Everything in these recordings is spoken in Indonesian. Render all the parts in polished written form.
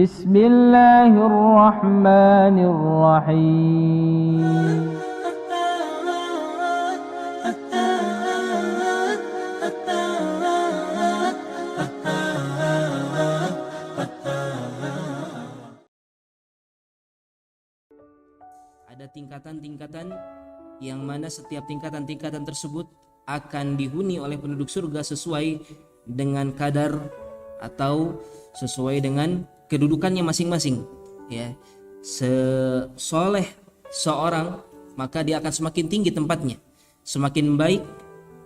Bismillahirrahmanirrahim. Ada tingkatan-tingkatan yang mana setiap tingkatan-tingkatan tersebut akan dihuni oleh penduduk surga sesuai dengan kadar atau sesuai dengan kedudukannya masing-masing. Ya, sesoleh seorang maka dia akan semakin tinggi tempatnya, semakin baik,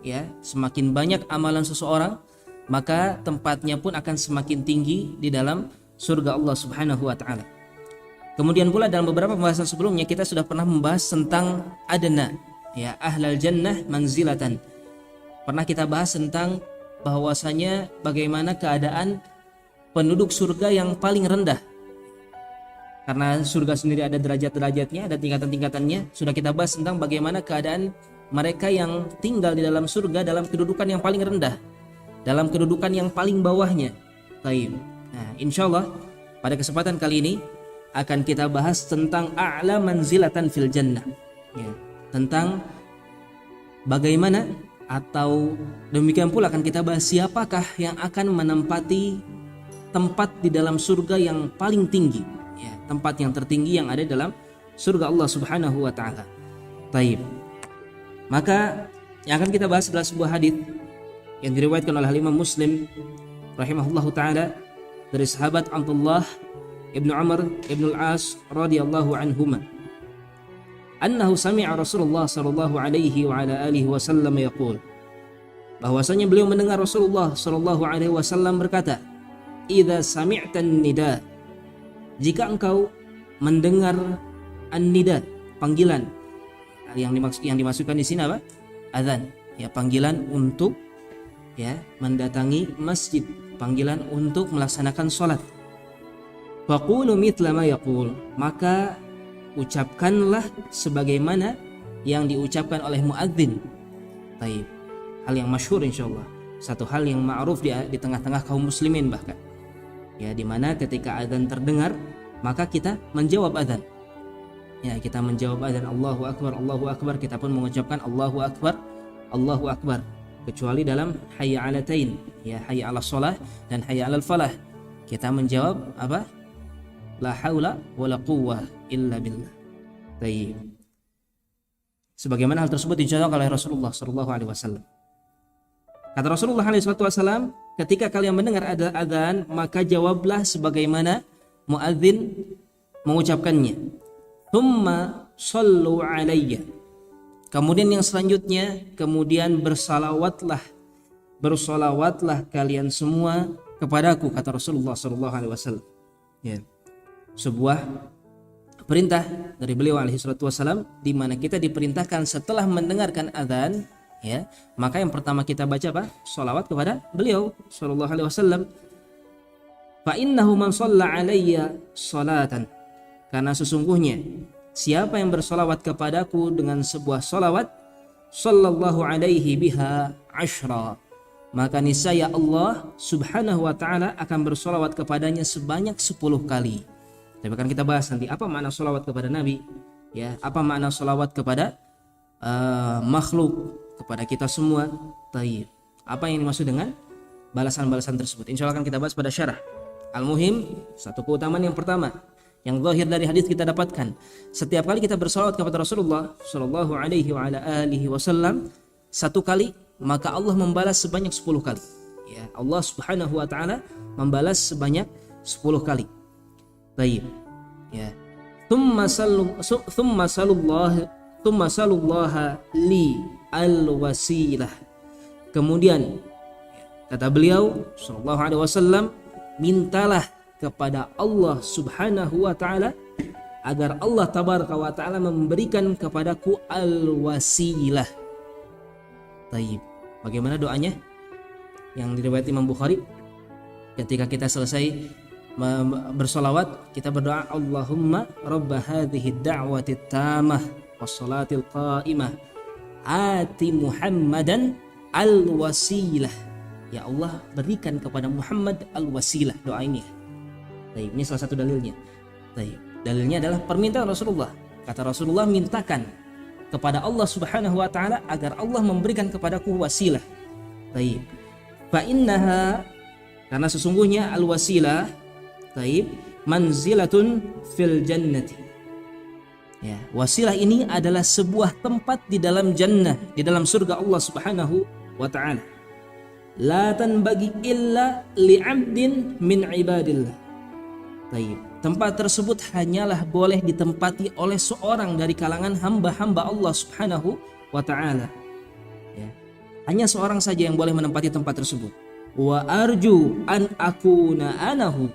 ya, semakin banyak amalan seseorang maka tempatnya pun akan semakin tinggi di dalam surga Allah Subhanahu wa taala. Kemudian pula dalam beberapa pembahasan sebelumnya kita sudah pernah membahas tentang adna, ya, ahlal jannah manzilatan. Pernah kita bahas tentang bahwasanya bagaimana keadaan penduduk surga yang paling rendah. Karena surga sendiri ada derajat-derajatnya, ada tingkatan-tingkatannya. Sudah kita bahas tentang bagaimana keadaan mereka yang tinggal di dalam surga dalam kedudukan yang paling rendah, dalam kedudukan yang paling bawahnya. Baik. Nah, insyaallah pada kesempatan kali ini akan kita bahas tentang a'la manzilatan fil jannah, ya, tentang bagaimana atau demikian pula akan kita bahas siapakah yang akan menempati tempat di dalam surga yang paling tinggi, ya, tempat yang tertinggi yang ada dalam surga Allah Subhanahu wa taala. Baik. Maka yang akan kita bahas adalah sebuah hadis yang diriwayatkan oleh Imam Muslim rahimahullahu taala dari sahabat Abdullah Ibnu Umar Ibnu Al-As radhiyallahu anhuma. Annahu sami'a Rasulullah sallallahu alaihi wa ala alihi wasallam yaqul. Bahwasanya beliau mendengar Rasulullah sallallahu alaihi wasallam berkata, "Idza sami'tan nida." Jika engkau mendengar an-nida, panggilan. Yang dimasukkan di sini apa? Adzan, ya, panggilan untuk, ya, mendatangi masjid, panggilan untuk melaksanakan salat. Faqulu mithla ma yaqul, maka ucapkanlah sebagaimana yang diucapkan oleh muadzin. Baik. Hal yang masyhur insyaallah, satu hal yang ma'ruf di tengah-tengah kaum muslimin bahkan. Ya, di mana ketika azan terdengar maka kita menjawab azan. Ya, kita menjawab azan Allahu akbar, Allahu akbar, kita pun mengucapkan Allahu akbar, Allahu akbar. Kecuali dalam hayya 'alatain, ya, hayya 'alas shalah dan hayya 'alal falah. Kita menjawab apa? La haula wala quwwah illa billah. Baik. Sebagaimana hal tersebut dicontohkan oleh Rasulullah sallallahu alaihi wasallam. Kata Rasulullah alaihi wasallam, ketika kalian mendengar ada adzan, maka jawablah sebagaimana muadzin mengucapkannya. Tsumma shallu alayya. Kemudian yang selanjutnya, kemudian bersalawatlah kalian semua kepadaku, kata Rasulullah sallallahu alaihi wasallam. Ya. Sebuah perintah dari beliau alaihi wasallam di mana kita diperintahkan setelah mendengarkan adzan, ya, maka yang pertama kita baca apa? Shalawat kepada beliau sallallahu alaihi wasallam. Fa innahu man shalla alayya salatan, karena sesungguhnya siapa yang bersolawat kepadaku dengan sebuah solawat, sallallahu alaihi biha ashra, maka niscaya Allah subhanahu wa ta'ala akan bersolawat kepadanya sebanyak 10 kali. Tapi akan kita bahas nanti apa makna solawat kepada Nabi, ya, apa makna solawat kepada makhluk, kepada kita semua. Taib. Apa yang dimaksud dengan balasan-balasan tersebut, insya Allah akan kita bahas pada syarah. Al-muhim, satu keutamaan yang pertama yang zahir dari hadis kita dapatkan, setiap kali kita bersolawat kepada Rasulullah sallallahu alaihi wa ala alihi wasallam satu kali, maka Allah membalas sebanyak 10 kali. Ya, Allah Subhanahu wa taala membalas sebanyak 10 kali. Baik. Ya. Tsumma sallallahu li al-wasilah. Kemudian kata beliau sallallahu alaihi wasallam, mintalah kepada Allah Subhanahu wa taala agar Allah tabaraka wa taala memberikan kepadaku al-wasilah. Baik. Bagaimana doanya yang diriwayatkan Imam Bukhari? Ketika kita selesai bersolawat, kita berdoa, Allahumma rabba hadhihi ad-da'wati at-tamah was-salatil qa'imah ati Muhammadan al-wasilah. Ya Allah, berikan kepada Muhammad al-wasilah. Doa ini. Taib, ini salah satu dalilnya. Taib. Dalilnya adalah permintaan Rasulullah. Kata Rasulullah, mintakan kepada Allah Subhanahu wa taala agar Allah memberikan kepadaku wasilah. Taib. Fa innaha, karena sesungguhnya al-wasilah, taib, manzilatun fil jannati. Ya, wasilah ini adalah sebuah tempat di dalam jannah, di dalam surga Allah Subhanahu wa taala. La tanbaghi illa li'abdin min ibadillah. Taib. Tempat tersebut hanyalah boleh ditempati oleh seorang dari kalangan hamba-hamba Allah Subhanahu wa taala. Ya. Hanya seorang saja yang boleh menempati tempat tersebut. Wa arju an akuna anahu.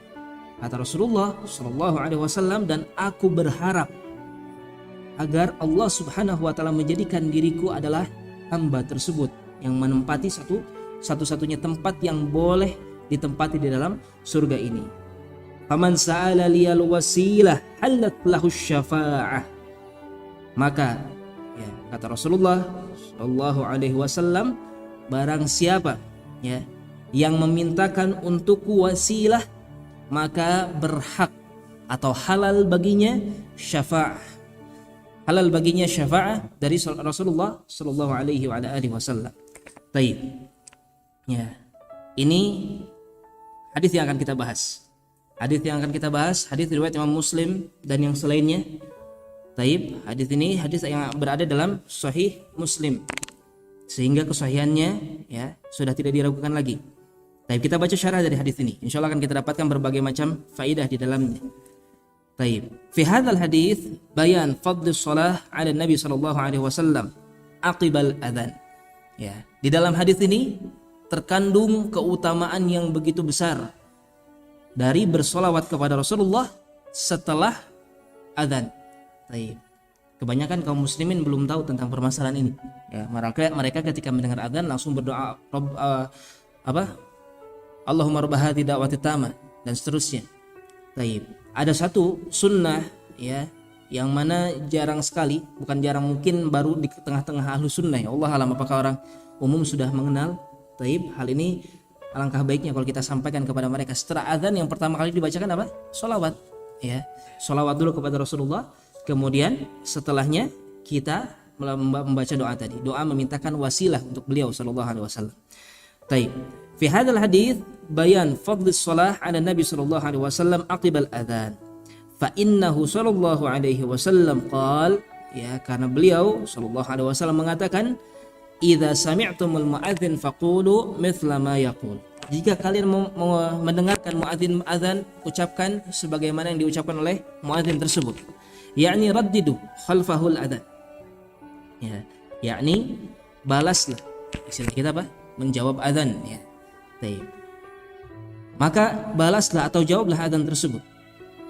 Kata Rasulullah sallallahu alaihi wasallam, dan aku berharap agar Allah Subhanahu wa taala menjadikan diriku adalah hamba tersebut yang menempati satu-satunya tempat yang boleh ditempati di dalam surga ini. Faman sa'ala liyal wasilah halat lahu syafa'ah. Maka ya, kata Rasulullah sallallahu alaihi wasallam, barang siapa ya yang memintakan untukku wasilah, maka berhak atau halal baginya syafa'ah. Halal baginya syafa'ah dari Rasulullah sallallahu alaihi wasallam. Baik. Ya. Ini hadis yang akan kita bahas. Hadis yang akan kita bahas, hadis riwayat Imam Muslim dan yang selainnya. Taib, hadis ini hadis yang berada dalam Sahih Muslim, sehingga kesahihannya ya sudah tidak diragukan lagi. Taib, kita baca syarah dari hadis ini. Insyaallah akan kita dapatkan berbagai macam faidah di dalamnya. Taib, fi hadzal hadis bayan fadl shalah 'ala Nabi sallallahu alaihi wasallam aqibal adzan. Ya, di dalam hadis ini terkandung keutamaan yang begitu besar dari bersolawat kepada Rasulullah setelah adzan. Baik. Kebanyakan kaum muslimin belum tahu tentang permasalahan ini. Ya, mereka ketika mendengar adzan langsung berdoa Allahumma rabb hadhihi da'wati tamah dan seterusnya. Baik. Ada satu sunnah ya yang mana jarang sekali, bukan jarang, mungkin baru di tengah-tengah ahlu sunnah. Ya Allah alam apakah orang umum sudah mengenal. Baik, hal ini alangkah baiknya kalau kita sampaikan kepada mereka. Setelah azan yang pertama kali dibacakan apa? Sholawat. Ya, sholawat dulu kepada Rasulullah. Kemudian setelahnya kita membaca doa tadi. Doa memintakan wasilah untuk beliau sallallahu alaihi wasallam. Taib. Fi hadzal hadits bayan fadl shalah 'ala Nabi sallallahu alaihi wasallam aqibal adzan. Fa innahu sallallahu alaihi wasallam qala, ya, karena beliau sallallahu alaihi wasallam mengatakan, idza sami'tumul muadzin faqulu mithla ma yaqul. Jika kalian mendengarkan muadzin azan, ucapkan sebagaimana yang diucapkan oleh muadzin tersebut. Yakni raddidu khalfahul adzan. Ya, yakni balaslah. Istilah kita apa? Menjawab azan, ya. Baik. Maka balaslah atau jawablah azan tersebut.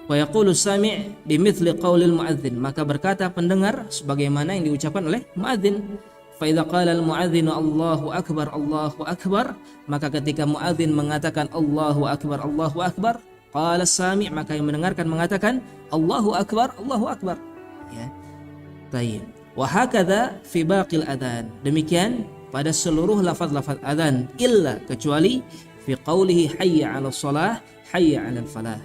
Wa yaqulu sami' bimithli qaulil muadzin. Maka berkata pendengar sebagaimana yang diucapkan oleh muadzin. Fa'idha qala al-mu'adzinu Allahu Akbar, Allahu Akbar, maka ketika mu'adzin mengatakan Allahu Akbar, qala sami', maka yang mendengarkan mengatakan Allahu Akbar, Allahu Akbar. Ya. Baik. Wa hakadha fi baqil adzan. Demikian pada seluruh lafaz-lafaz adzan, illa kecuali fi qaulihi hayya 'alas shalah, hayya 'alal falah.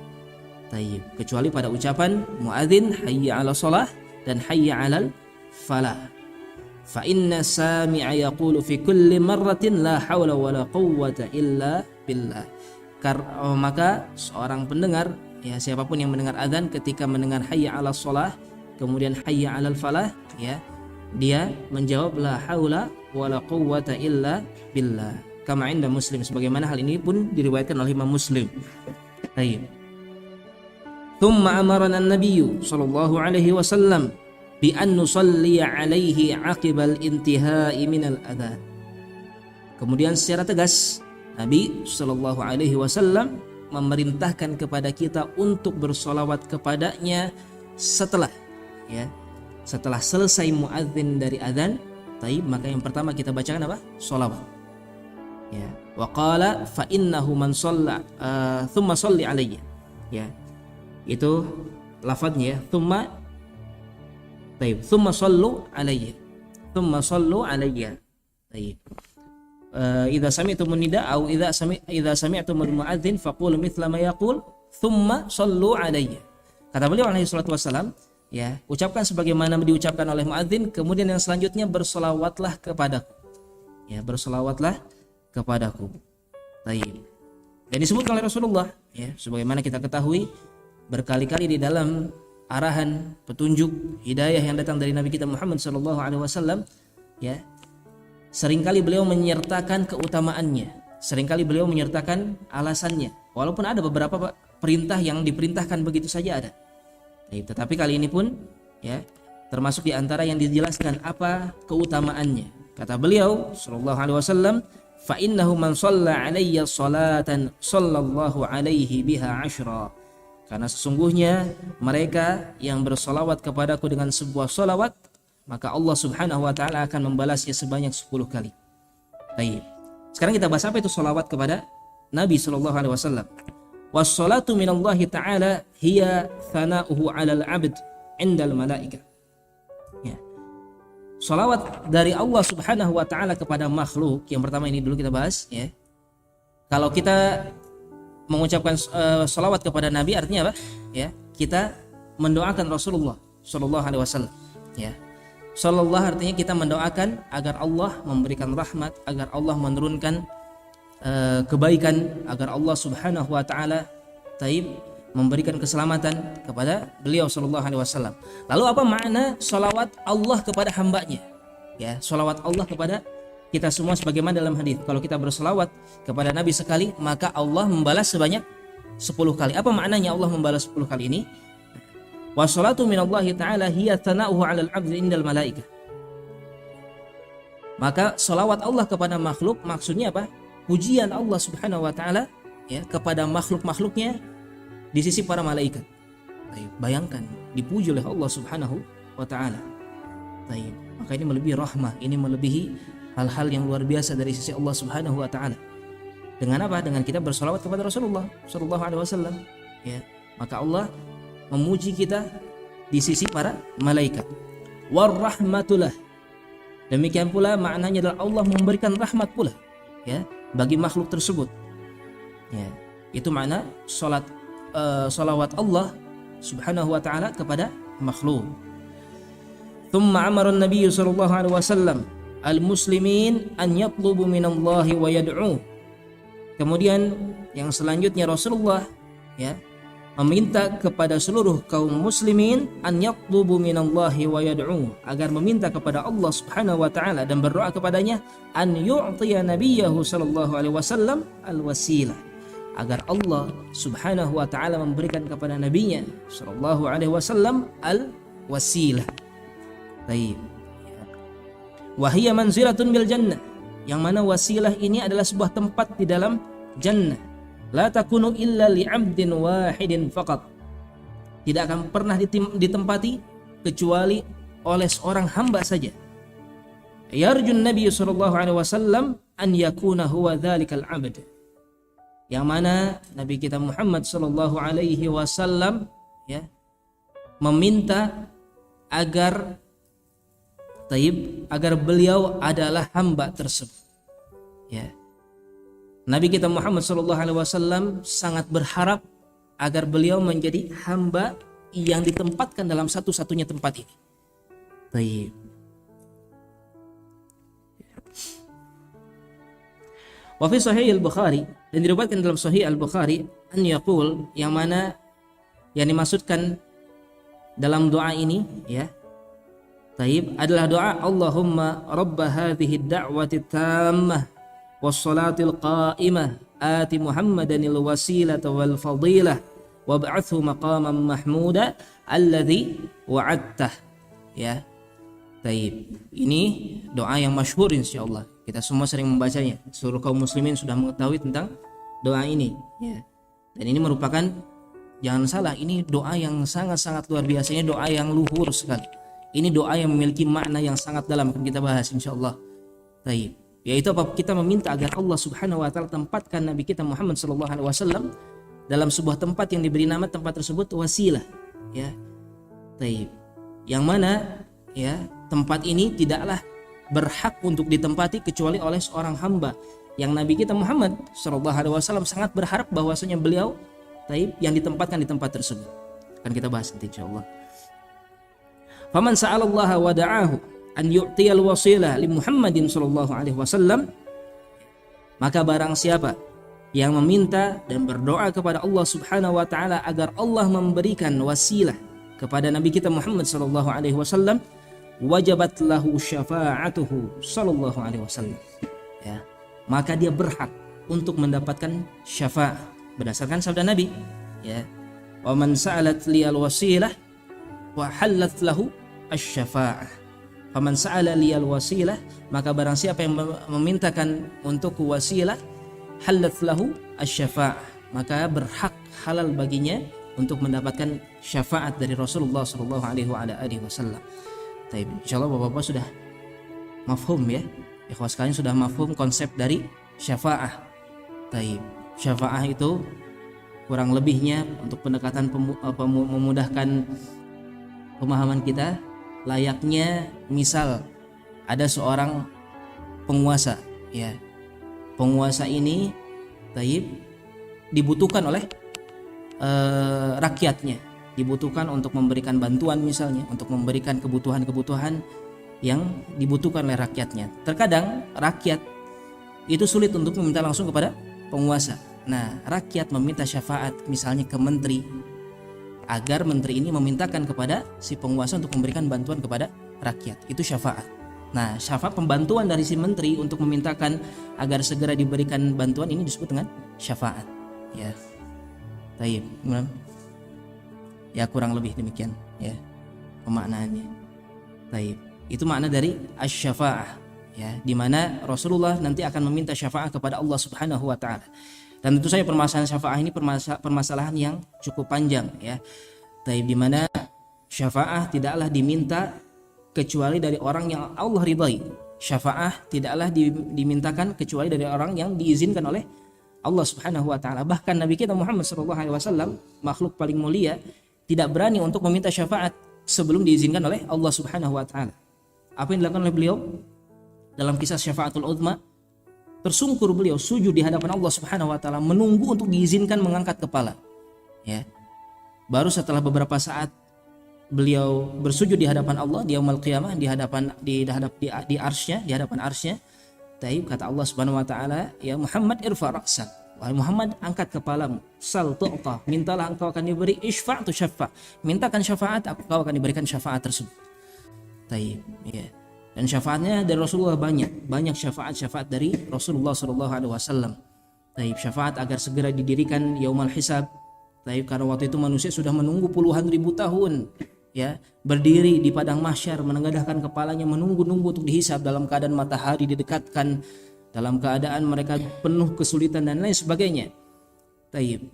Baik. Kecuali pada ucapan mu'adzin hayya 'alas shalah dan hayya 'alal falah. Fa inna sami'a yaqulu fi kulli marratin la haula wala quwwata illa billah. Maka seorang pendengar, ya siapapun yang mendengar azan ketika mendengar hayya 'alas shalah kemudian hayya 'alal falah, ya, dia menjawab la haula wala quwwata illa billah. Kama inda Muslim, sebagaimana hal ini pun diriwayatkan oleh Imam Muslim. Baik. Thumma amarana an-nabiy sallallahu alaihi wasallam bi an nusalli alaihi aqibal intihai minal adzan. Kemudian secara tegas Nabi sallallahu alaihi wasallam memerintahkan kepada kita untuk bersolawat kepadanya setelah selesai muadzin dari adzan. Taib, maka yang pertama kita bacakan apa? Solawat. Ya. Wa qala fa innahu man shalla thumma shalli alayya. Ya. Itu lafadznya ya. Thumma sallu alayya. Taib. Idza sami'tumun nida au idza sami'tumul muadzin faqulu mithla ma yaqul thumma sallu alayya. Kata beliau alaihi salatu wassalam, ya, ucapkan sebagaimana diucapkan oleh muadzin, kemudian yang selanjutnya bersolawatlah kepadaku. Ya, bersolawatlah kepadaku. Baik. Dan disebutkan oleh Rasulullah, ya, sebagaimana kita ketahui berkali-kali di dalam arahan, petunjuk, hidayah yang datang dari Nabi kita Muhammad sallallahu alaihi wasallam, ya. Seringkali beliau menyertakan keutamaannya, seringkali beliau menyertakan alasannya. Walaupun ada beberapa perintah yang diperintahkan begitu saja ada. Tetapi kali ini pun, ya, termasuk di antara yang dijelaskan apa keutamaannya. Kata beliau sallallahu alaihi wasallam, fa innahu man shalla alayya salatan sallallahu alaihi biha 10. Karena sesungguhnya mereka yang bersolawat kepadaku dengan sebuah solawat, maka Allah subhanahu wa ta'ala akan membalasnya sebanyak 10 kali. Baik. Sekarang kita bahas apa itu solawat kepada Nabi sallallahu alaihi wasallam. Was-salatu minallahi ta'ala hiya thana'uhu 'alal 'abd 'indal malaikah. Ya. Salawat dari Allah subhanahu wa ta'ala kepada makhluk, yang pertama ini dulu kita bahas, ya. Kalau kita mengucapkan salawat kepada Nabi artinya apa? Ya, kita mendoakan Rasulullah sallallahu alaihi wasallam. Ya. Sallallahu artinya kita mendoakan agar Allah memberikan rahmat, agar Allah menurunkan kebaikan, agar Allah subhanahu wa ta'ala memberikan keselamatan kepada beliau sallallahu alaihi wasallam. Lalu apa makna salawat Allah kepada hambanya? Ya, salawat Allah kepada kita semua sebagaimana dalam hadis. Kalau kita bersalawat kepada Nabi sekali, maka Allah membalas sebanyak 10 kali. Apa maknanya Allah membalas 10 kali ini? Wassalatu minallahi ta'ala hiya thana'uhu 'alal 'abdi indal malaikah. Maka salawat Allah kepada makhluk maksudnya apa? Pujian Allah subhanahu wa ta'ala, ya, kepada makhluk-makhluknya di sisi para malaikat. Bayangkan dipuji oleh Allah subhanahu wa ta'ala. Maka ini melebihi rahmah, ini melebihi hal-hal yang luar biasa dari sisi Allah subhanahu wa ta'ala. Dengan apa? Dengan kita bersalawat kepada Rasulullah sallallahu alaihi wasallam, ya. Maka Allah memuji kita di sisi para malaikat. Warahmatulah. Demikian pula maknanya adalah Allah memberikan rahmat pula, ya, bagi makhluk tersebut. Ya, itu makna salawat Allah subhanahu wa ta'ala kepada makhluk. Thumma amara an-nabiy sallallahu alaihi wasallam al-muslimin an yatlubu minallahi wa yad'u. Kemudian yang selanjutnya Rasulullah, ya, meminta kepada seluruh kaum muslimin an yatlubu minallahi wa yad'u, agar meminta kepada Allah subhanahu wa ta'ala dan berdoa kepadanya an yu'tiya nabiyahu sallallahu alaihi wasallam al-wasilah, agar Allah subhanahu wa ta'ala memberikan kepada nabinya sallallahu alaihi wasallam al-wasilah. Baik. Wa hiya manzilatun bil jannah, yang mana wasilah ini adalah sebuah tempat di dalam jannah. La takunu illa li'abdin wahidin faqat. Tidak akan pernah ditempati kecuali oleh seorang hamba saja. Yarjun Nabi sallallahu alaihi wasallam an yakuna huwa dzalikal 'abd. Yang mana Nabi kita Muhammad sallallahu alaihi wasallam, ya, meminta agar beliau adalah hamba tersebut. Ya. Nabi kita Muhammad sallallahu alaihi wasallam sangat berharap agar beliau menjadi hamba yang ditempatkan dalam satu-satunya tempat ini. Baik. Wa fi sahih al-Bukhari, dan diriwayatkan dalam sahih al-Bukhari, an yaqul, yang mana yang dimaksudkan dalam doa ini, ya, adalah doa Allahumma rabba hadhihi ad-da'wati tammah was-salatil qa'imah ati Muhammadanil wasilata wal fadilah wab'athu maqaman mahmuda alladhi wa'adtah. Ya. Ini doa yang masyhur insyaallah. Kita semua sering membacanya. Seluruh kaum muslimin sudah mengetahui tentang doa ini, ya. Dan ini merupakan, jangan salah, ini doa yang sangat-sangat luar biasa, ini doa yang luhur sekali. Ini doa yang memiliki makna yang sangat dalam, akan kita bahas insyaallah. Yaitu apa? Kita meminta agar Allah subhanahu wa ta'ala tempatkan Nabi kita Muhammad sallallahu alaihi wasallam dalam sebuah tempat yang diberi nama tempat tersebut wasilah, ya. Yang mana, ya, tempat ini tidaklah berhak untuk ditempati kecuali oleh seorang hamba yang Nabi kita Muhammad sallallahu alaihi wasallam sangat berharap bahwasanya beliau yang ditempatkan di tempat tersebut. Akan kita bahas nanti insyaallah. Faman sa'alallaha wa da'ahu an yu'tiyal wasilah li Muhammadin sallallahu alaihi wasallam, maka barang siapa yang meminta dan berdoa kepada Allah Subhanahu wa taala agar Allah memberikan wasilah kepada Nabi kita Muhammad sallallahu alaihi wasallam, wajabat lahu syafa'atuhu sallallahu alaihi wasallam. Ya, maka dia berhak untuk mendapatkan syafaat berdasarkan sabda Nabi, ya. Wa man sa'alat liyal wasilah wa halat lahu asy-syafa'ah. Faman sa'ala liyal wasilah, maka barang siapa yang memintakan untuk wasilah, halat lahu asy-syafa'ah, maka berhak halal baginya untuk mendapatkan syafaat dari Rasulullah sallallahu alaihi wasallam. Baik, insyaallah Bapak-bapak sudah mafhum ya. Ikhwas sekalian sudah mafhum konsep dari syafaah. Baik, syafaah itu kurang lebihnya untuk pendekatan memudahkan pemahaman kita, layaknya misal ada seorang penguasa, ya. Penguasa ini dibutuhkan oleh rakyatnya, dibutuhkan untuk memberikan bantuan misalnya, untuk memberikan kebutuhan-kebutuhan yang dibutuhkan oleh rakyatnya. Terkadang rakyat itu sulit untuk meminta langsung kepada penguasa. Nah, rakyat meminta syafaat misalnya ke menteri, agar menteri ini memintakan kepada si penguasa untuk memberikan bantuan kepada rakyat. Itu syafaat. Nah, syafaat pembantuan dari si menteri untuk memintakan agar segera diberikan bantuan ini disebut dengan syafaat. Ya. Baik, ya kurang lebih demikian ya pemaknaannya. Baik, itu makna dari asy-syafa'ah, ya, di mana Rasulullah nanti akan meminta syafaat kepada Allah Subhanahu wa taala. Dan tentu saja permasalahan syafaat ini permasalahan yang cukup panjang ya. Baik, di mana syafaat tidaklah diminta kecuali dari orang yang Allah ridhai. Syafaat tidaklah dimintakan kecuali dari orang yang diizinkan oleh Allah Subhanahu wa taala. Bahkan Nabi kita Muhammad sallallahu alaihi wasallam, makhluk paling mulia, tidak berani untuk meminta syafaat sebelum diizinkan oleh Allah Subhanahu wa taala. Apa yang dilakukan oleh beliau dalam kisah syafaatul uzma? Tersungkur beliau sujud di hadapan Allah Subhanahu wa taala, menunggu untuk diizinkan mengangkat kepala. Ya. Baru setelah beberapa saat beliau bersujud di hadapan Allah di yaumul qiyamah, di hadapan arsy-Nya. Taib, kata Allah Subhanahu wa taala, ya Muhammad irfa ra'sak. Wahai Muhammad, angkat kepalamu. Sal tu'ta, mintalah engkau akan diberi. Isfa' tu syafa', mintakan syafaat, engkau akan diberikan syafaat tersebut. Taib, ya. Dan syafaatnya dari Rasulullah banyak syafaat dari Rasulullah sallallahu alaihi wasallam. Taib, syafaat agar segera didirikan yaumul hisab. Taib, karena waktu itu manusia sudah menunggu puluhan ribu tahun, ya, berdiri di padang mahsyar, menengadahkan kepalanya, menunggu-nunggu untuk dihisab dalam keadaan matahari didekatkan, dalam keadaan mereka penuh kesulitan dan lain sebagainya. Taib.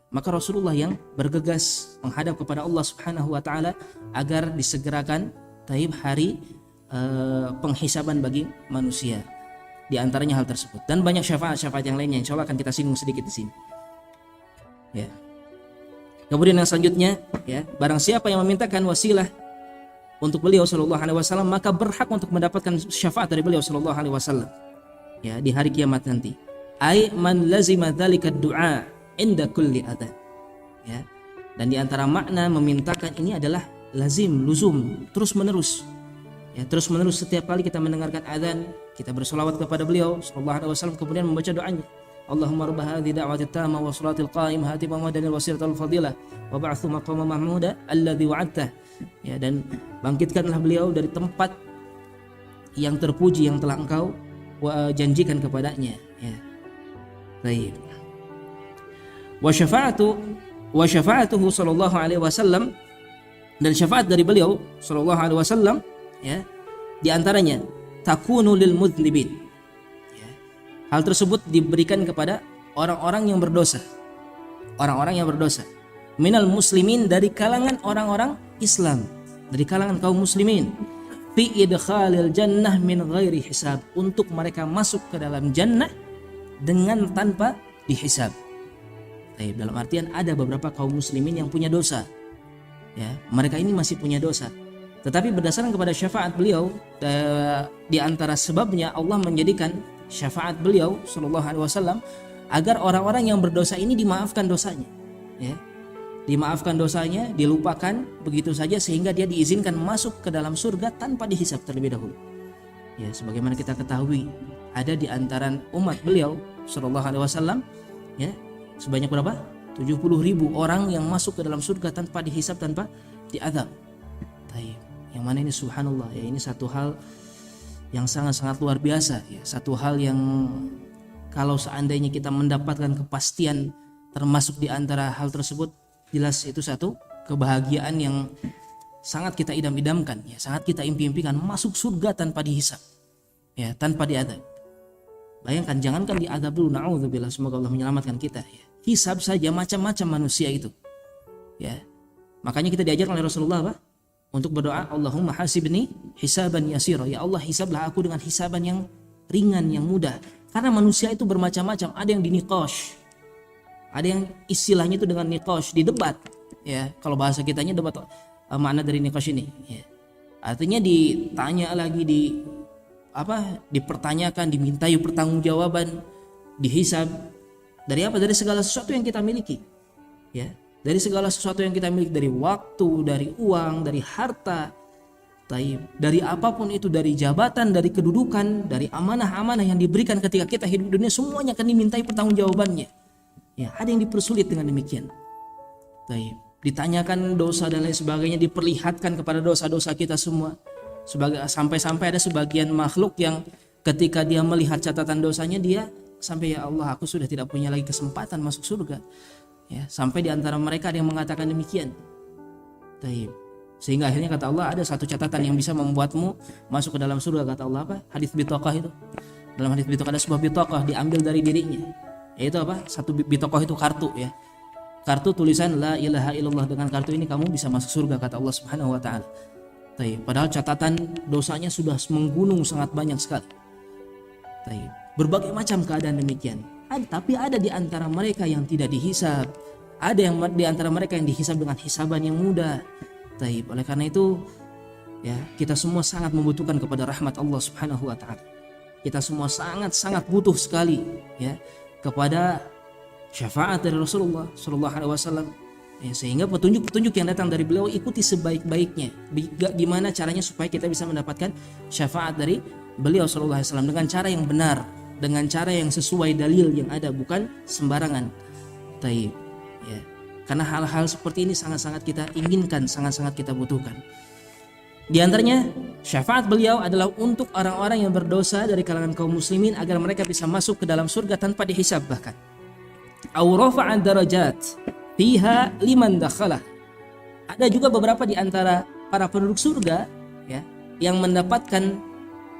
Maka Rasulullah yang bergegas menghadap kepada Allah Subhanahu wa taala agar disegerakan hari penghisaban bagi manusia. Di antaranya hal tersebut dan banyak syafaat-syafaat yang lainnya, insyaallah akan kita singgung sedikit di sini. Ya. Kemudian yang selanjutnya, ya, barang siapa yang memintakan wasilah untuk beliau sallallahu alaihi wasallam, maka berhak untuk mendapatkan syafaat dari beliau sallallahu alaihi wasallam, ya, di hari kiamat nanti. Ai man lazima dzalika du'a inda kulli adzan. Ya. Dan di antara makna memintakan ini adalah lazim, luzum, terus menerus. Ya, terus menerus setiap kali kita mendengarkan azan, kita bersolawat kepada beliau sallallahu alaihi wasallam, kemudian membaca doanya. Allahumma rabb hadhihi da'wati tamma wa salatil qa'imah hati Muhammadan wasilatul fadilah wa ba'thu maqama mahmuda alladhi wa'adtah. Ya, dan bangkitkanlah beliau dari tempat yang terpuji yang telah engkau janjikan kepadanya, ya. Baik. Wa syafa'atuhu sallallahu alaihi wasallam, dan syafaat dari beliau sallallahu alaihi wasallam, ya, di antaranya takunu lil mudznibin. Hal tersebut diberikan kepada orang-orang yang berdosa. Orang-orang yang berdosa. Minal muslimin, dari kalangan orang-orang Islam, dari kalangan kaum muslimin. Fi idkhalil jannah min ghairi hisab, untuk mereka masuk ke dalam jannah dengan tanpa dihisab. Dalam artian ada beberapa kaum muslimin yang punya dosa. Ya, mereka ini masih punya dosa. Tetapi berdasarkan kepada syafaat beliau, di antara sebabnya Allah menjadikan syafaat beliau sallallahu alaihi wasallam agar orang-orang yang berdosa ini dimaafkan dosanya. ya. Dimaafkan dosanya, dilupakan begitu saja sehingga dia diizinkan masuk ke dalam surga tanpa dihisab terlebih dahulu. Ya, sebagaimana kita ketahui, ada di antara umat beliau sallallahu alaihi wasallam ya, sebanyak berapa? 70.000 orang yang masuk ke dalam surga tanpa dihisab, tanpa diazab. Taib. Yang mana ini subhanallah ya, ini satu hal yang sangat-sangat luar biasa ya, satu hal yang kalau seandainya kita mendapatkan kepastian termasuk di antara hal tersebut, jelas itu satu kebahagiaan yang sangat kita idam-idamkan ya, sangat kita impi-impikan, masuk surga tanpa dihisab ya, tanpa diazab. Bayangkan, jangankan diazab dulu, naudzubillah, semoga Allah menyelamatkan kita ya. Hisab saja macam-macam manusia itu ya. Makanya kita diajarkan oleh Rasulullah apa? Untuk berdoa, Allahumma hasibni hisaban yasira, ya Allah hisablah aku dengan hisaban yang ringan, yang mudah. Karena manusia itu bermacam-macam, ada yang dinikosh, ada yang istilahnya itu dengan nikosh, didebat ya. Kalau bahasa kitanya debat, makna dari nikosh ini ya, artinya ditanya lagi, dipertanyakan, dimintai pertanggungjawaban, dihisab dari apa? Dari segala sesuatu yang kita miliki ya, dari segala sesuatu yang kita miliki, dari waktu, dari uang, dari harta, dari apapun itu, dari jabatan, dari kedudukan, dari amanah-amanah yang diberikan ketika kita hidup di dunia, semuanya akan dimintai pertanggungjawabannya. Ya, ada yang dipersulit dengan demikian. Ditanyakan dosa dan lain sebagainya, diperlihatkan kepada dosa-dosa kita semua. Sampai-sampai ada sebagian makhluk yang ketika dia melihat catatan dosanya, dia sampai, ya Allah, aku sudah tidak punya lagi kesempatan masuk surga. Ya, sampai di antara mereka ada yang mengatakan demikian. Sehingga akhirnya kata Allah, ada satu catatan yang bisa membuatmu masuk ke dalam surga. Kata Allah apa? Hadits bitaqah itu. Dalam hadits bitaqah ada sebuah bitaqah diambil dari dirinya. Yaitu apa? Satu bitaqah itu kartu ya. Kartu tulisan la ilaha illallah, dengan kartu ini kamu bisa masuk surga kata Allah Subhanahu wa taala. Padahal catatan dosanya sudah menggunung sangat banyak sekali. Berbagai macam keadaan demikian. Tapi ada di antara mereka yang tidak dihisab. Ada yang di antara mereka yang dihisab dengan hisaban yang mudah. Oleh karena itu ya, kita semua sangat membutuhkan kepada rahmat Allah Subhanahu wa taala. Kita semua sangat-sangat butuh sekali ya kepada syafaat dari Rasulullah sallallahu alaihi wasallam ya, sehingga petunjuk-petunjuk yang datang dari beliau ikuti sebaik-baiknya. Gimana caranya supaya kita bisa mendapatkan syafaat dari beliau sallallahu alaihi wasallam dengan cara yang benar, dengan cara yang sesuai dalil yang ada, bukan sembarangan. Ya. Karena hal-hal seperti ini sangat-sangat kita inginkan, sangat-sangat kita butuhkan. Di antaranya syafaat beliau adalah untuk orang-orang yang berdosa dari kalangan kaum muslimin agar mereka bisa masuk ke dalam surga tanpa dihisab bahkan. Au rafa'an darajat fiha liman dakhalah. Ada juga beberapa di antara para penduduk surga ya yang mendapatkan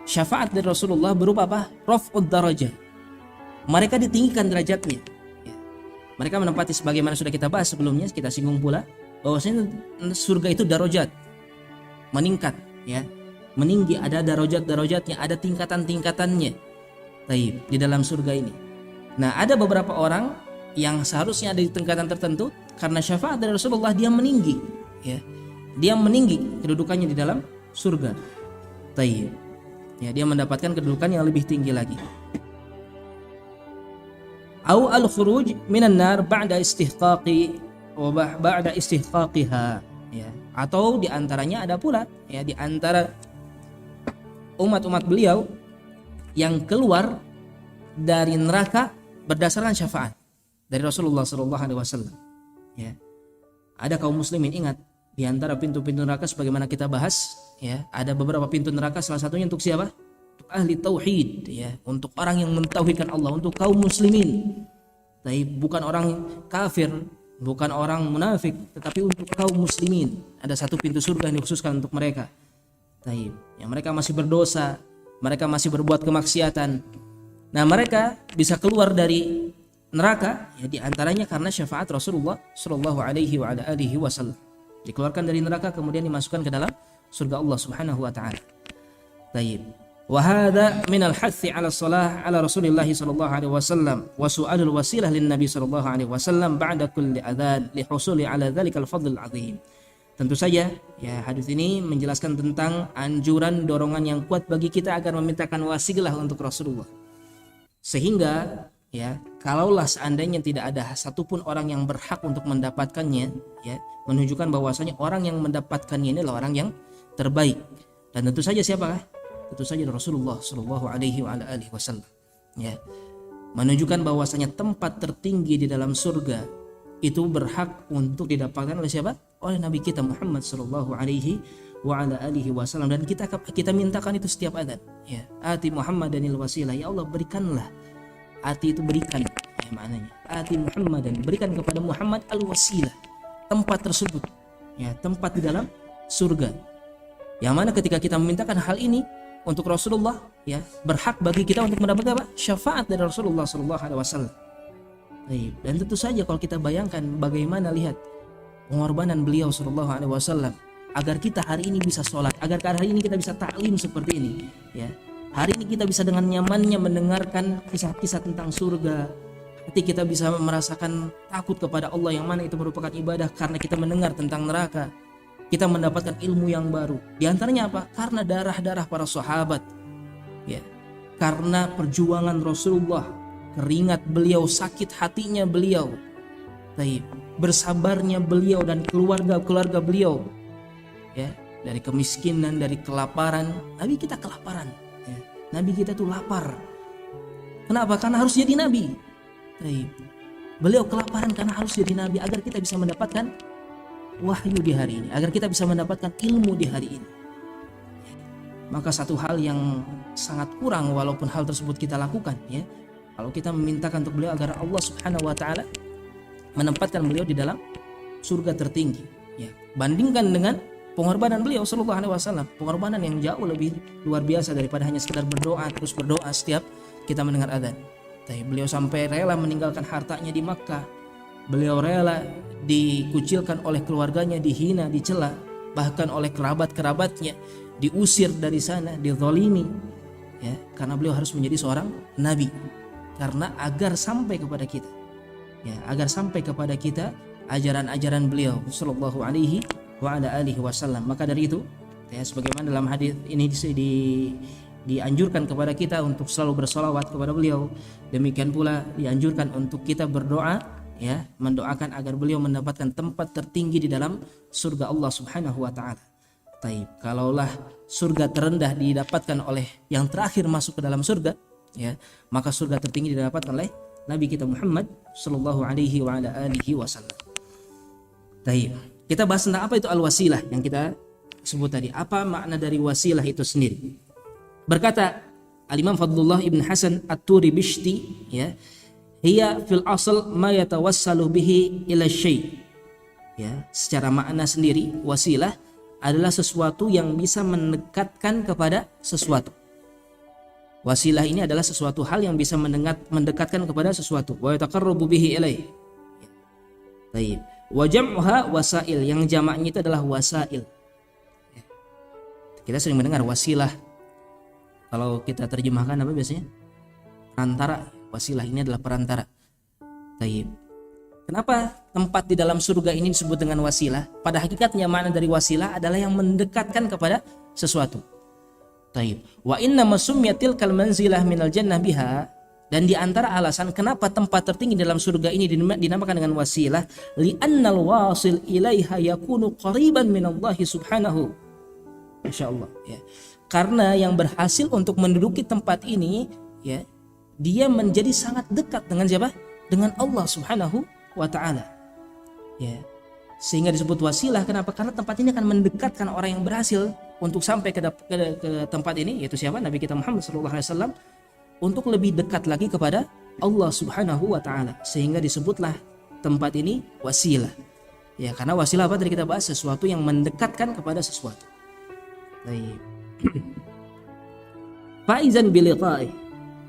syafaat dari Rasulullah berupa apa? Raf'ud darajah. Mereka ditinggikan derajatnya. Ya. Mereka menempati, sebagaimana sudah kita bahas sebelumnya, kita singgung pula bahwasanya surga itu darajat, meningkat ya, meninggi, ada darajat-darajatnya, ada tingkatan-tingkatannya di dalam surga ini. Nah, ada beberapa orang yang seharusnya ada di tingkatan tertentu, karena syafaat dari Rasulullah dia meninggi ya, dia meninggi kedudukannya di dalam surga. Ya, dia mendapatkan kedudukan yang lebih tinggi lagi. Au al-khuruj minan nar ba'da istihqaqi wa ba'da istihqaqiha ya. Atau di antaranya ada pula ya, di antara umat-umat beliau yang keluar dari neraka berdasarkan syafaat dari Rasulullah sallallahu alaihi wasallam ya. Ada kaum muslimin, ingat, di antara pintu-pintu neraka sebagaimana kita bahas ya, ada beberapa pintu neraka, salah satunya untuk siapa? Untuk ahli tauhid ya, untuk orang yang mentauhidkan Allah, untuk kaum muslimin. Bukan orang kafir, bukan orang munafik, tetapi untuk kaum muslimin. Ada satu pintu surga yang dikhususkan untuk mereka. Ya, mereka masih berdosa, mereka masih berbuat kemaksiatan. Nah, mereka bisa keluar dari neraka ya, di antaranya karena syafaat Rasulullah sallallahu alaihi wa ala alihi wasallam. Dikeluarkan dari neraka kemudian dimasukkan ke dalam surga Allah Subhanahu wa taala. Wa hadza min al-hathi 'ala shalah 'ala Rasulillah sallallahu alaihi wasallam wa su'alul wasilah lin Nabi sallallahu alaihi wasallam ba'da kulli adzan li husuli 'ala dzalikal fadl al-'azim. Tentu saja ya, hadis ini menjelaskan tentang anjuran, dorongan yang kuat bagi kita agar memintakan wasilah untuk Rasulullah. Sehingga ya, kalaulah seandainya tidak ada satupun orang yang berhak untuk mendapatkannya, ya, menunjukkan bahwasanya orang yang mendapatkannya ini adalah orang yang terbaik. Dan tentu saja siapakah? Tentu saja Rasulullah Shallallahu Alaihi Wasallam. Ya, menunjukkan bahwasanya tempat tertinggi di dalam surga itu berhak untuk didapatkan oleh siapa? Oleh Nabi kita Muhammad Shallallahu Alaihi Wasallam. Dan kita mintakan itu setiap adzan. Ya, ati Muhammadanil wasilah, ya Allah berikanlah. Ati itu berikan, ya, maknanya. Ati Muhammadan, berikan kepada Muhammad al wasilah, tempat tersebut, ya, tempat di dalam surga. Yang mana ketika kita memintakan hal ini untuk Rasulullah, ya, berhak bagi kita untuk mendapat apa? Syafaat dari Rasulullah Shallallahu Alaihi Wasallam. Dan tentu saja kalau kita bayangkan bagaimana lihat pengorbanan beliau Shallallahu Alaihi Wasallam agar kita hari ini bisa sholat, agar hari ini kita bisa taklim seperti ini, ya. Hari ini kita bisa dengan nyamannya mendengarkan kisah-kisah tentang surga. Hati kita bisa merasakan takut kepada Allah, yang mana itu merupakan ibadah karena kita mendengar tentang neraka. Kita mendapatkan ilmu yang baru. Di antaranya apa? Karena darah-darah para sahabat, ya. Karena perjuangan Rasulullah, keringat beliau, sakit hatinya beliau, bersabarnya beliau dan keluarga beliau, ya, dari kemiskinan, dari kelaparan. Nabi kita kelaparan, ya. Nabi kita tuh lapar. Kenapa? Karena harus jadi nabi. Beliau kelaparan karena harus jadi nabi agar kita bisa mendapatkan wahyu di hari ini, agar kita bisa mendapatkan ilmu di hari ini. Maka satu hal yang sangat kurang walaupun hal tersebut kita lakukan, ya, kalau kita memintakan untuk beliau agar Allah Subhanahu wa taala menempatkan beliau di dalam surga tertinggi, ya. Bandingkan dengan pengorbanan beliau Sallallahu Alaihi Wasallam, pengorbanan yang jauh lebih luar biasa daripada hanya sekedar berdoa, terus berdoa setiap kita mendengar adzan. Beliau sampai rela meninggalkan hartanya di Makkah. Beliau rela dikucilkan oleh keluarganya, dihina, dicela, bahkan oleh kerabat-kerabatnya, diusir dari sana, dizalimi, ya, karena beliau harus menjadi seorang nabi. Karena agar sampai kepada kita, ya, agar sampai kepada kita ajaran-ajaran beliau Sallallahu Alaihi Wasallam. Maka dari itu, ya, sebagaimana dalam hadis ini dianjurkan kepada kita untuk selalu bersolawat kepada beliau, demikian pula dianjurkan untuk kita berdoa, ya, mendoakan agar beliau mendapatkan tempat tertinggi di dalam surga Allah Subhanahu wa taala. Kalaulah surga terendah didapatkan oleh yang terakhir masuk ke dalam surga, ya, maka surga tertinggi didapatkan oleh Nabi kita Muhammad Sallallahu Alaihi Wasallam. Kita bahas tentang apa itu al-wasilah yang kita sebut tadi. Apa makna dari wasilah itu sendiri? Berkata Al-Imam Fadlullah Ibn Hasan At-Turibishti, ya, hiya fil asal ma yatawassalu bihi ila syai'. Ya, secara makna sendiri wasilah adalah sesuatu yang bisa mendekatkan kepada sesuatu. Wasilah ini adalah sesuatu hal yang bisa mendekatkan kepada sesuatu. Wa yataqarrabu bihi ilaih. Baik. Wa jam'uha wasail, yang jamaknya itu adalah wasail. Kita sering mendengar wasilah. Kalau kita terjemahkan apa biasanya? Perantara. Wasilah ini adalah perantara. Kenapa tempat di dalam surga ini disebut dengan wasilah? Pada hakikatnya makna dari wasilah adalah yang mendekatkan kepada sesuatu. Wa inna masumyatil kal manzilah minal jannah biha, dan di antara alasan kenapa tempat tertinggi dalam surga ini dinamakan dengan wasilah, li'annal wasil ilaiha yakunu qariban minallahi subhanahu. Masyaallah, ya. Karena yang berhasil untuk menduduki tempat ini, ya, dia menjadi sangat dekat dengan siapa? Dengan Allah Subhanahu wa taala. Ya. Sehingga disebut wasilah. Kenapa? Karena tempat ini akan mendekatkan orang yang berhasil untuk sampai ke tempat ini, yaitu siapa? Nabi kita Muhammad sallallahu alaihi wasallam, untuk lebih dekat lagi kepada Allah Subhanahu wa taala, sehingga disebutlah tempat ini wasilah. Ya, karena wasilah apa tadi kita bahas? Sesuatu yang mendekatkan kepada sesuatu. Baik. Faizan biliqa'i,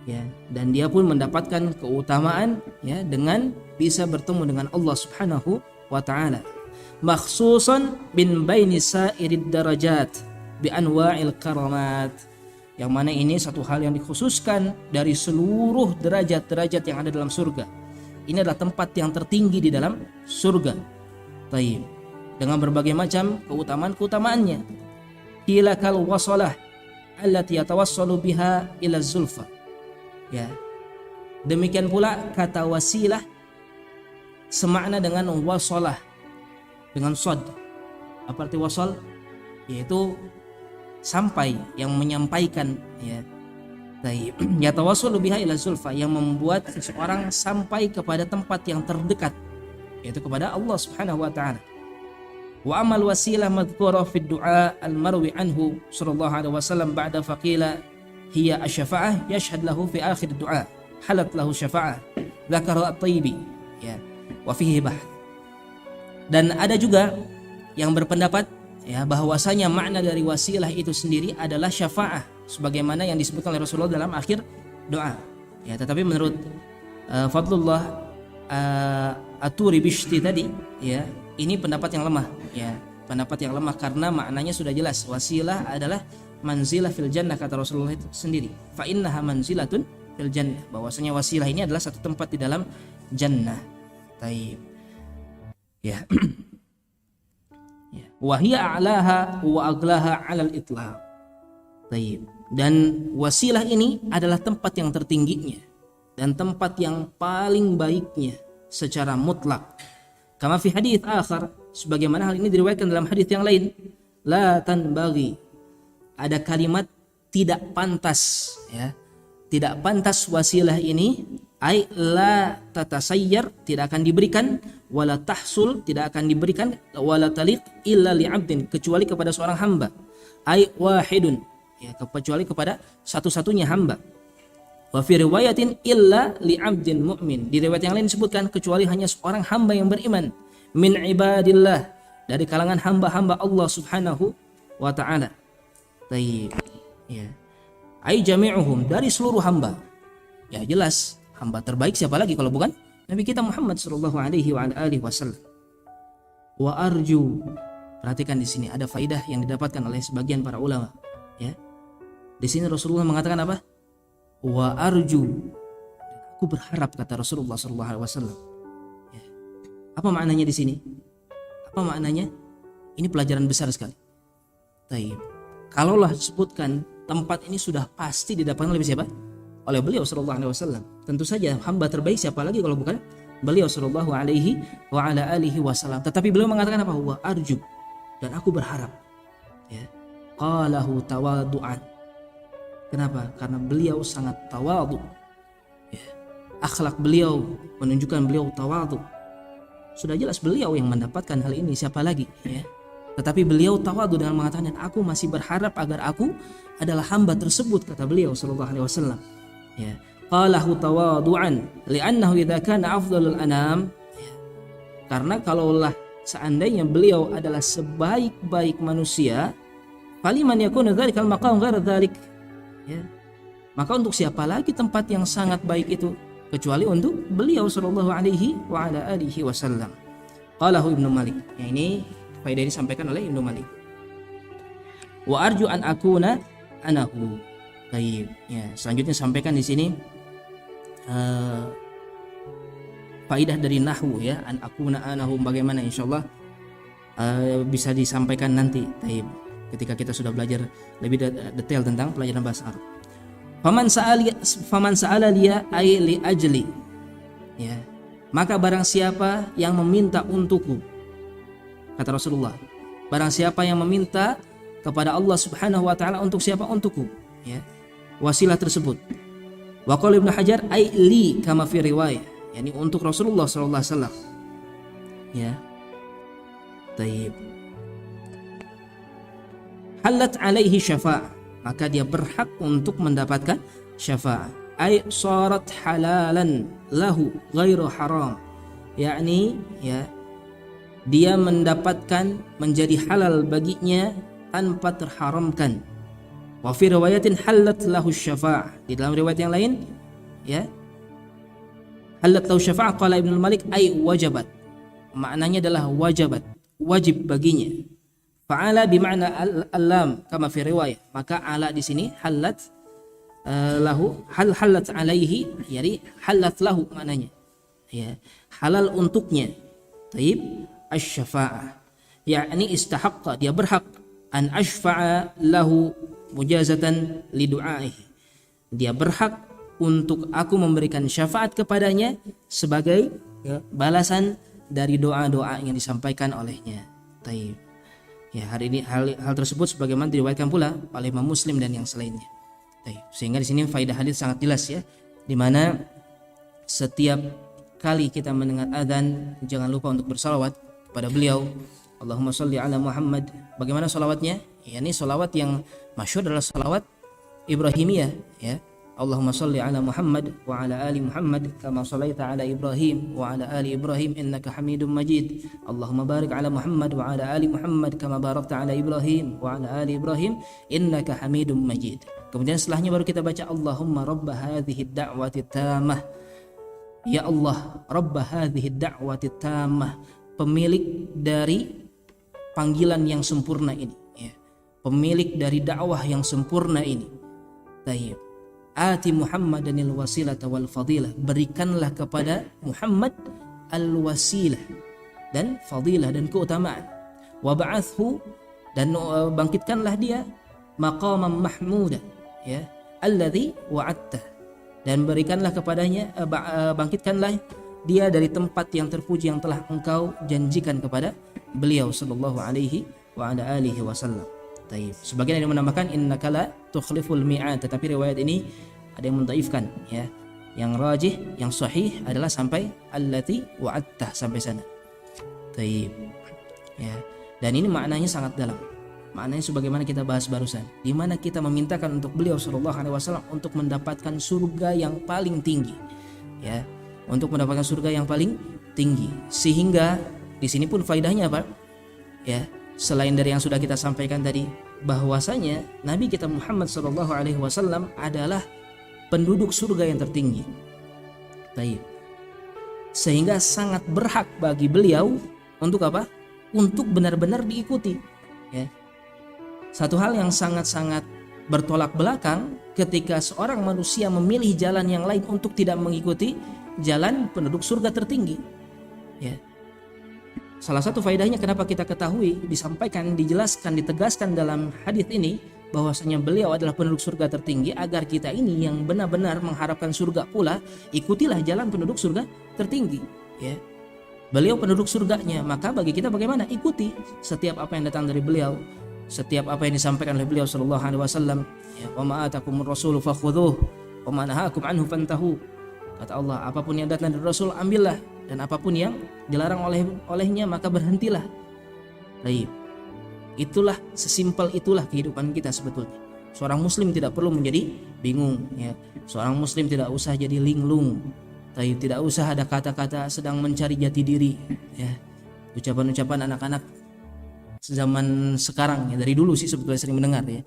ya, dan dia pun mendapatkan keutamaan, ya, dengan bisa bertemu dengan Allah Subhanahu wa taala. Makhsusan bin baini sa'irid darajat bi anwa'il karamat, yang mana ini satu hal yang dikhususkan dari seluruh derajat-derajat yang ada dalam surga. Ini adalah tempat yang tertinggi di dalam surga. Taib. Dengan berbagai macam keutamaan-keutamaannya. Hilakal wasalah allati yatawassalu biha ila zulfa. Ya. Demikian pula kata wasilah semakna dengan wasalah dengan shad. Apa arti wasal? Yaitu sampai, yang menyampaikan, ya. Yatawassalu biha ila zulfa, yang membuat seseorang sampai kepada tempat yang terdekat, yaitu kepada Allah Subhanahu wa taala. Wa amal wasilah madhkura fi du'a al-marwi anhu sallallahu alaihi wasallam ba'da faqila hiya asy-syafa'ah yashhad lahu fi akhir du'a halat lahu syafa'ah dzakara at-Tayyibi, ya, wa fihi bahth. Dan ada juga yang berpendapat, ya, bahwasanya makna dari wasilah itu sendiri adalah syafa'ah sebagaimana yang disebutkan oleh Rasulullah dalam akhir doa, ya. Tetapi menurut Fadlullah Aturi Bishti tadi, ya, ini pendapat yang lemah, ya, pendapat yang lemah karena maknanya sudah jelas. Wasilah adalah manzilah fil jannah, kata Rasulullah itu sendiri. Fa innaha manzilatun fil jannah, bahwasanya wasilah ini adalah satu tempat di dalam jannah. Taib. Ya. Wa hiya a'laha wa aglaha 'alal itlaq. Taib. Dan wasilah ini adalah tempat yang tertingginya dan tempat yang paling baiknya secara mutlak. Kama fi hadits akhar, sebagaimana hal ini diriwayatkan dalam hadis yang lain, la tanbaghi, ada kalimat tidak pantas, ya. Tidak pantas wasilah ini, ai la tatasayyar, tidak akan diberikan, wala tahsul, tidak akan diberikan, wala taliq illa li'abdin, kecuali kepada seorang hamba, ai wahidun, ya, kecuali kepada satu-satunya hamba. Wa fi riwayatin illa li'abdin mu'min, di riwayat yang lain disebutkan kecuali hanya seorang hamba yang beriman, min ibadillah, dari kalangan hamba-hamba Allah Subhanahu wa taala. Taib, ya. Ai jami'uhum, dari seluruh hamba. Ya jelas, hamba terbaik siapa lagi kalau bukan Nabi kita Muhammad sallallahu alaihi wa alihi wasallam. Wa arju, perhatikan di sini ada faidah yang didapatkan oleh sebagian para ulama, ya. Di sini Rasulullah mengatakan apa? Wa arju, aku berharap, kata Rasulullah sallallahu alaihi wasallam. Ya. Apa maknanya di sini? Apa maknanya? Ini pelajaran besar sekali. Taib. Kalaulah disebutkan tempat ini sudah pasti didapatkan oleh siapa? Oleh beliau sallallahu alaihi wasallam. Tentu saja hamba terbaik siapa lagi kalau bukan beliau sallallahu alaihi wa ala alihi wasallam. Tetapi beliau mengatakan apa? Wa arju, dan aku berharap. Ya. Qalahu tawadu'an. Kenapa? Karena beliau sangat tawadu. Ya. Akhlak beliau menunjukkan beliau tawadu. Sudah jelas beliau yang mendapatkan hal ini, siapa lagi, ya. Tetapi beliau tawadu dengan mengatakan, aku masih berharap agar aku adalah hamba tersebut, kata beliau sallallahu alaihi wasallam. Ya. Qalahu tawadu'an li'annahu idza kana afdhalul anam. Ya. Karena kalaulah seandainya beliau adalah sebaik-baik manusia, faliman yakunu dzalikal maqam ghairu dzalik. Ya. Maka untuk siapa lagi tempat yang sangat baik itu kecuali untuk beliau sallallahu alaihi wa ala alihi wasallam. Qalahu Ibnu Malik. Ya, ini faedah ini disampaikan oleh Ibnu Malik. Wa arju an akuna anahu. Baik. Ya, selanjutnya sampaikan di sini faedah dari nahwu, ya, an akuna anahu, bagaimana insyaallah bisa disampaikan nanti. Baik. Ketika kita sudah belajar lebih detail tentang pelajaran bahasa Arab. Faman sa'ala liya ay li ajli. Ya. Maka barang siapa yang meminta untukku, kata Rasulullah, barang siapa yang meminta kepada Allah Subhanahu wa taala untuk siapa? Untukku, ya. Wasilah tersebut. Wa qala Ibnu Hajar ay li kama fi riwayah, yakni untuk Rasulullah sallallahu alaihi wasallam. Ya. Taib. Halat alaihi syafa'ah, maka dia berhak untuk mendapatkan syafa'ah. Ay sarat halalan lahu ghairu haram, yakni, ya, dia mendapatkan menjadi halal baginya tanpa terharamkan. Wa fi riwayatin halat lahu syafa'ah, di dalam riwayat yang lain, ya, halat lahu syafa'ah, qala Ibnu Malik ay wajabat, maknanya adalah wajabat, wajib baginya. Fa'ala bima'na al-lam kama fi riwayah, maka ala di sini halat lahu, halat alaihi, jadi halat lahu maknanya, ya, halal untuknya. Taib asy-syafa'ah, yakni istahaqqa, dia berhak, an ashfa'a lahu mujazatan li du'aihi, dia berhak untuk aku memberikan syafaat kepadanya sebagai balasan dari doa-doa yang disampaikan olehnya. Taib. Ya, hari ini hal tersebut sebagaimana diriwayatkan pula oleh Imam Muslim dan yang selainnya. Taib. Sehingga di sini faedah hadis sangat jelas ya, di mana setiap kali kita mendengar adzan jangan lupa untuk bersalawat kepada beliau. Allahumma sholli ala Muhammad. Bagaimana salawatnya? Ya, ini salawat yang masyhur adalah salawat Ibrahimiyah ya. Allahumma sholli ala Muhammad wa ala ali Muhammad kama shallaita ala Ibrahim wa ala ali Ibrahim innaka Hamidum Majid. Allahumma barik ala Muhammad wa ala ali Muhammad kama barakta ala Ibrahim wa ala ali Ibrahim innaka Hamidum Majid. Kemudian setelahnya baru kita baca Allahumma rabb hadhihi ad-da'wati tammah. Ya Allah, rabb hadhihi ad-da'wati tammah, pemilik dari panggilan yang sempurna ini ya. Pemilik dari dakwah yang sempurna ini. Tayyib. Ati Muhammadanil wasilata wal fadilah, berikanlah kepada Muhammad al-wasilah dan fadilah dan keutamaan. Wa ba'athhu, dan bangkitkanlah dia maqaman mahmuda ya, alladzi wa'adta, dan berikanlah kepadanya bangkitkanlah dia dari tempat yang terpuji yang telah engkau janjikan kepada beliau sallallahu alaihi wa ala alihi wasallam. Taib. Sebagian yang menambahkan innaka la tukhliful mi'ad, tetapi riwayat ini ada yang mendhaifkan ya. Yang rajih, yang sahih adalah sampai allati wa'adta, sampai sana. Taib. Ya. Dan ini maknanya sangat dalam. Maknanya sebagaimana kita bahas barusan, di mana kita memintakan untuk beliau sallallahu alaihi wasallam untuk mendapatkan surga yang paling tinggi. Ya. Untuk mendapatkan surga yang paling tinggi. Sehingga di sini pun faedahnya apa? Ya. Selain dari yang sudah kita sampaikan tadi, bahwasanya Nabi kita Muhammad sallallahu alaihi wasallam adalah penduduk surga yang tertinggi. Baik. Sehingga sangat berhak bagi beliau untuk apa? Untuk benar-benar diikuti. Ya. Satu hal yang sangat-sangat bertolak belakang ketika seorang manusia memilih jalan yang lain untuk tidak mengikuti jalan penduduk surga tertinggi. Ya. Salah satu faedahnya kenapa kita ketahui, disampaikan, dijelaskan, ditegaskan dalam hadis ini bahwasanya beliau adalah penduduk surga tertinggi, agar kita ini yang benar-benar mengharapkan surga pula ikutilah jalan penduduk surga tertinggi ya. Beliau penduduk surganya, maka bagi kita bagaimana? Ikuti setiap apa yang datang dari beliau, setiap apa yang disampaikan oleh beliau sallallahu alaihi wasallam ya. Wa ma atakumur rasulu fakhudhuh wa ma nahakum anhu fantahu. Kata Allah, apapun yang datang dari Rasul ambillah, dan apapun yang dilarang olehnya maka berhentilah. Baik. Itulah, sesimpel itulah kehidupan kita sebetulnya. Seorang muslim tidak perlu menjadi bingung ya. Seorang muslim tidak usah jadi linglung. Tidak usah ada kata-kata sedang mencari jati diri ya. Ucapan-ucapan anak-anak zaman sekarang ya, dari dulu sih sebetulnya sering mendengar ya.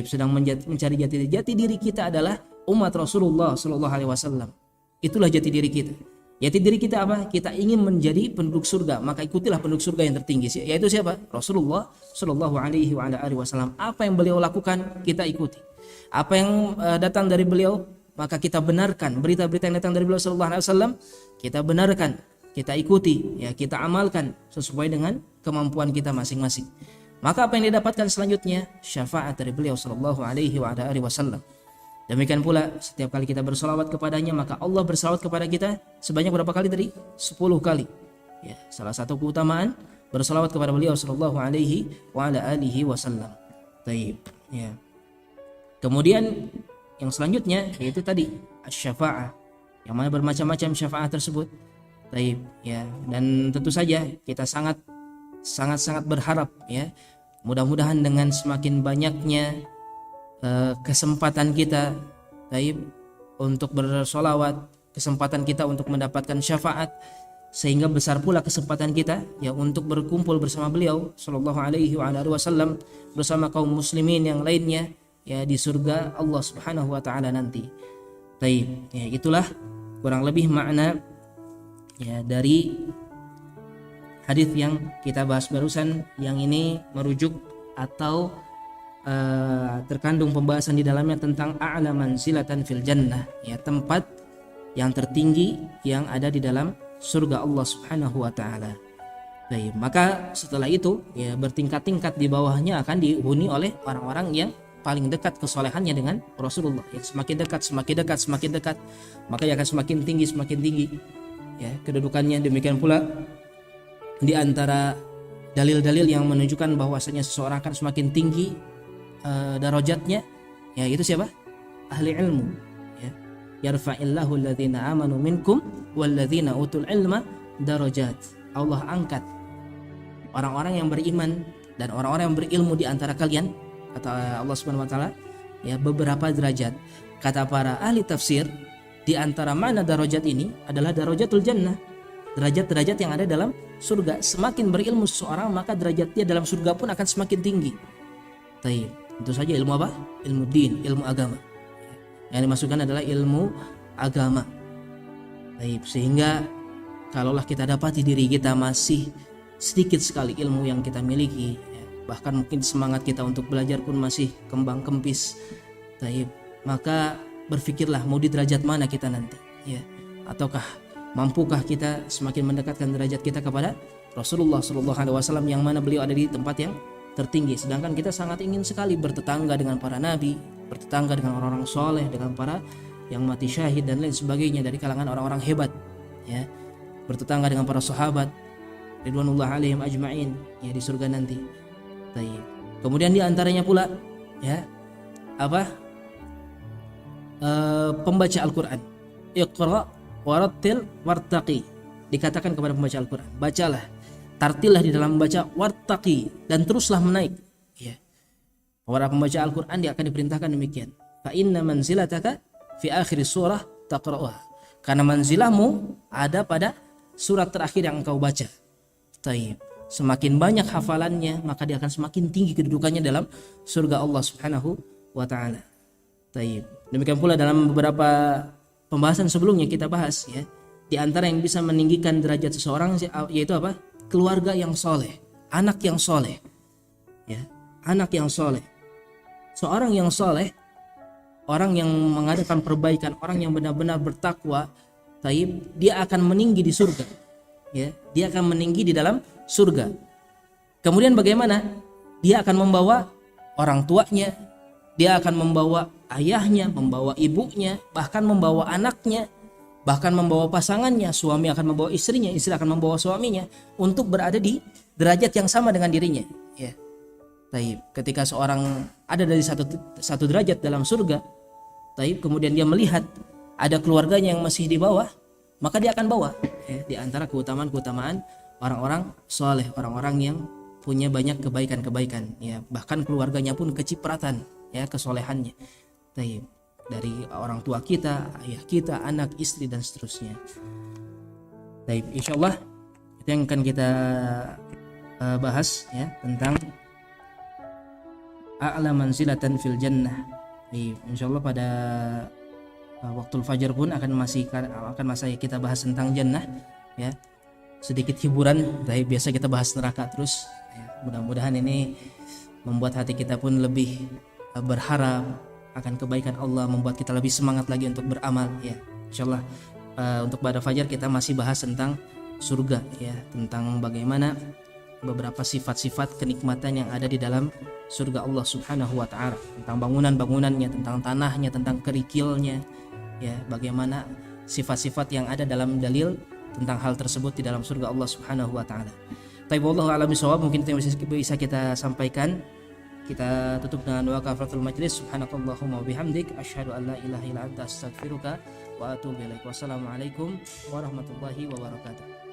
Sedang mencari jati diri. Jati diri kita adalah umat Rasulullah sallallahu alaihi wasallam. Itulah jati diri kita. Jati diri kita apa? Kita ingin menjadi penduduk surga, maka ikutilah penduduk surga yang tertinggi, yaitu siapa? Rasulullah sallallahu alaihi wasallam. Apa yang beliau lakukan, kita ikuti. Apa yang datang dari beliau, maka kita benarkan. Berita-berita yang datang dari beliau sallallahu alaihi wasallam, kita benarkan, kita ikuti, ya, kita amalkan sesuai dengan kemampuan kita masing-masing. Maka apa yang didapatkan selanjutnya? Syafaat dari beliau sallallahu alaihi wasallam. Demikian pula setiap kali kita bersalawat kepadanya, maka Allah bersalawat kepada kita sebanyak berapa kali tadi? 10 kali. Ya, salah satu keutamaan bersalawat kepada beliau sallallahu alaihi wasallam. Baik, ya. Kemudian yang selanjutnya yaitu tadi asy-syafa'ah, yang mana bermacam-macam syafaat tersebut. Baik, ya. Dan tentu saja kita sangat berharap ya, mudah-mudahan dengan semakin banyaknya kesempatan kita untuk bersolawat, kesempatan kita untuk mendapatkan syafaat, sehingga besar pula kesempatan kita ya untuk berkumpul bersama beliau sallallahu alaihi wasallam bersama kaum muslimin yang lainnya ya di surga Allah Subhanahu wa taala nanti. Ya, itulah kurang lebih makna ya dari hadis yang kita bahas barusan, yang ini merujuk atau terkandung pembahasan di dalamnya tentang a'la manzilatan fil jannah, ya, tempat yang tertinggi yang ada di dalam surga Allah Subhanahu wa taala. Baik, maka setelah itu ya bertingkat-tingkat di bawahnya akan dihuni oleh orang-orang yang paling dekat kesolehannya dengan Rasulullah. Ya, semakin dekat, maka dia akan semakin tinggi ya kedudukannya. Demikian pula di antara dalil-dalil yang menunjukkan bahwasanya seseorang akan semakin tinggi darajatnya, ya itu siapa? Ahli ilmu. Ya. Yarfa'illahu alladhina amanu minkum walladhina utul ilma darajat. Allah angkat orang-orang yang beriman dan orang-orang yang berilmu di antara kalian, kata Allah Subhanahu wa taala, ya beberapa derajat. Kata para ahli tafsir, di antara makna darajat ini adalah darajatul jannah. Derajat-derajat yang ada dalam surga. Semakin berilmu seseorang, maka derajatnya dalam surga pun akan semakin tinggi. Taib. Tentu saja ilmu apa? Ilmu din, ilmu agama. Yang dimasukkan adalah ilmu agama. Taib. Sehingga kalaulah kita dapati diri kita masih sedikit sekali ilmu yang kita miliki, ya, bahkan mungkin semangat kita untuk belajar pun masih kembang kempis, taib, maka berpikirlah mau di derajat mana kita nanti, ya, ataukah mampukah kita semakin mendekatkan derajat kita kepada Rasulullah SAW, yang mana beliau ada di tempat yang tertinggi, sedangkan kita sangat ingin sekali bertetangga dengan para nabi, bertetangga dengan orang-orang soleh, dengan para yang mati syahid dan lain sebagainya dari kalangan orang-orang hebat, ya, bertetangga dengan para sahabat ridwanullah alaihim ajma'in, ya, di surga nanti. Taib. Kemudian di antaranya pula, ya, apa? Pembaca Al-Qur'an. Iqra warattil wartaqi. Dikatakan kepada pembaca Al-Qur'an, bacalah, tartillah di dalam membaca, wartaqi, dan teruslah menaik, ya. Para pembaca Al-Qur'an dia akan diperintahkan demikian. Fa inna manzilataka fi akhir surah taqra'uha. Karena manzilahmu ada pada surat terakhir yang engkau baca. Taib. Semakin banyak hafalannya, maka dia akan semakin tinggi kedudukannya dalam surga Allah Subhanahu wa taala. Taib. Demikian pula dalam beberapa pembahasan sebelumnya kita bahas, ya. Di antara yang bisa meninggikan derajat seseorang yaitu apa? Keluarga yang soleh, anak yang soleh. Ya, anak yang soleh. Seorang yang soleh, orang yang mengadakan perbaikan, orang yang benar-benar bertakwa, taib, dia akan meninggi di surga. Ya, dia akan meninggi di dalam surga. Kemudian bagaimana? Dia akan membawa orang tuanya, dia akan membawa ayahnya, membawa ibunya, bahkan membawa anaknya, bahkan membawa pasangannya. Suami akan membawa istrinya, istri akan membawa suaminya untuk berada di derajat yang sama dengan dirinya. Ya. Taib. Ketika seorang ada dari satu derajat dalam surga, taib, kemudian dia melihat ada keluarganya yang masih di bawah, maka dia akan bawa, ya, di antara keutamaan orang-orang soleh, orang-orang yang punya banyak kebaikan-kebaikan, ya, bahkan keluarganya pun kecipratan, ya, kesolehannya. Taib. Dari orang tua kita, ayah kita, anak, istri, dan seterusnya. Taib. Insyaallah itu yang akan kita bahas, ya, tentang a'la manzilatan fil jannah. Taib. Insyaallah pada waktu fajar pun akan masih kita bahas tentang jannah, ya, sedikit hiburan. Dari biasa kita bahas neraka terus, ya. Mudah-mudahan ini membuat hati kita pun lebih berharap akan kebaikan Allah, membuat kita lebih semangat lagi untuk beramal, ya. Insyaallah untuk pada fajar kita masih bahas tentang surga, ya, tentang bagaimana beberapa sifat-sifat kenikmatan yang ada di dalam surga Allah Subhanahu wa taala, tentang bangunan-bangunannya, tentang tanahnya, tentang kerikilnya, ya, bagaimana sifat-sifat yang ada dalam dalil tentang hal tersebut di dalam surga Allah Subhanahu wa taala. Taib, wallahu a'lam bishawab. Mungkin itu yang bisa kita sampaikan. Kita tutup dengan doa kafaratul majlis. Subhanakallahumma wa bihamdik asyhadu an la ilaha illa anta astaghfiruka wa atubu ilaik. Wassalamualaikum warahmatullahi wabarakatuh.